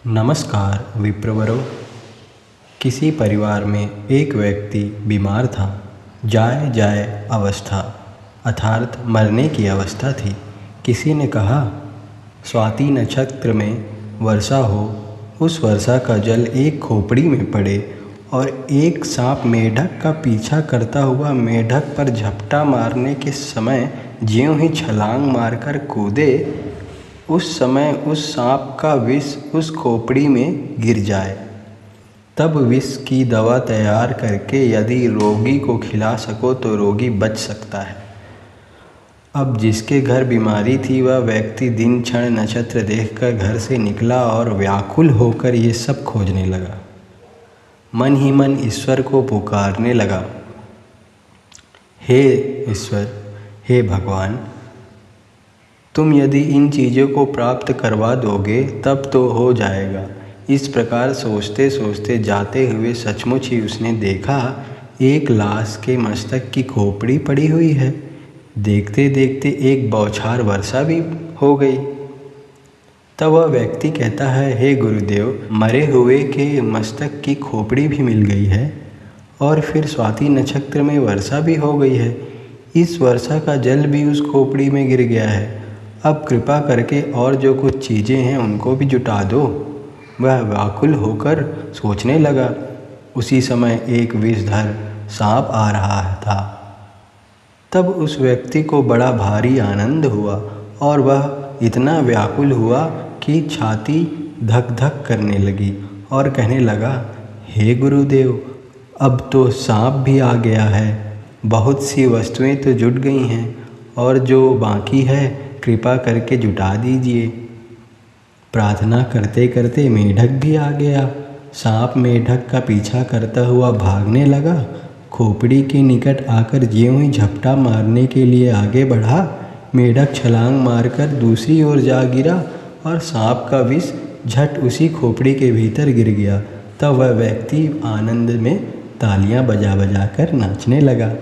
नमस्कार विप्रवरों। किसी परिवार में एक व्यक्ति बीमार था। जाए जाए अवस्था अर्थात मरने की अवस्था थी। किसी ने कहा, स्वाति नक्षत्र में वर्षा हो, उस वर्षा का जल एक खोपड़ी में पड़े और एक सांप मेढक का पीछा करता हुआ मेढक पर झपटा मारने के समय ज्यों ही छलांग मारकर कूदे, उस समय उस सांप का विष उस खोपड़ी में गिर जाए। तब विष की दवा तैयार करके यदि रोगी को खिला सको तो रोगी बच सकता है। अब जिसके घर बीमारी थी वह व्यक्ति दिन क्षण नक्षत्र देखकर घर से निकला और व्याकुल होकर ये सब खोजने लगा। मन ही मन ईश्वर को पुकारने लगा, हे ईश्वर, हे भगवान, तुम यदि इन चीज़ों को प्राप्त करवा दोगे तब तो हो जाएगा। इस प्रकार सोचते सोचते जाते हुए सचमुच ही उसने देखा एक लाश के मस्तक की खोपड़ी पड़ी हुई है। देखते देखते एक बौछार वर्षा भी हो गई। तब वह व्यक्ति कहता है, हे गुरुदेव, मरे हुए के मस्तक की खोपड़ी भी मिल गई है और फिर स्वाति नक्षत्र में वर्षा भी हो गई है। इस वर्षा का जल भी उस खोपड़ी में गिर गया है। अब कृपा करके और जो कुछ चीज़ें हैं उनको भी जुटा दो। वह व्याकुल होकर सोचने लगा। उसी समय एक विषधर सांप आ रहा था। तब उस व्यक्ति को बड़ा भारी आनंद हुआ और वह इतना व्याकुल हुआ कि छाती धक धक करने लगी और कहने लगा, हे गुरुदेव, अब तो सांप भी आ गया है। बहुत सी वस्तुएं तो जुट गई हैं और जो बाकी है कृपा करके जुटा दीजिए। प्रार्थना करते करते मेढक भी आ गया। सांप मेढक का पीछा करता हुआ भागने लगा। खोपड़ी के निकट आकर ज्यों ही झपटा मारने के लिए आगे बढ़ा, मेढक छलांग मारकर दूसरी ओर जा गिरा और सांप का विष झट उसी खोपड़ी के भीतर गिर गया। तब वह व्यक्ति आनंद में तालियां बजा बजा कर नाचने लगा।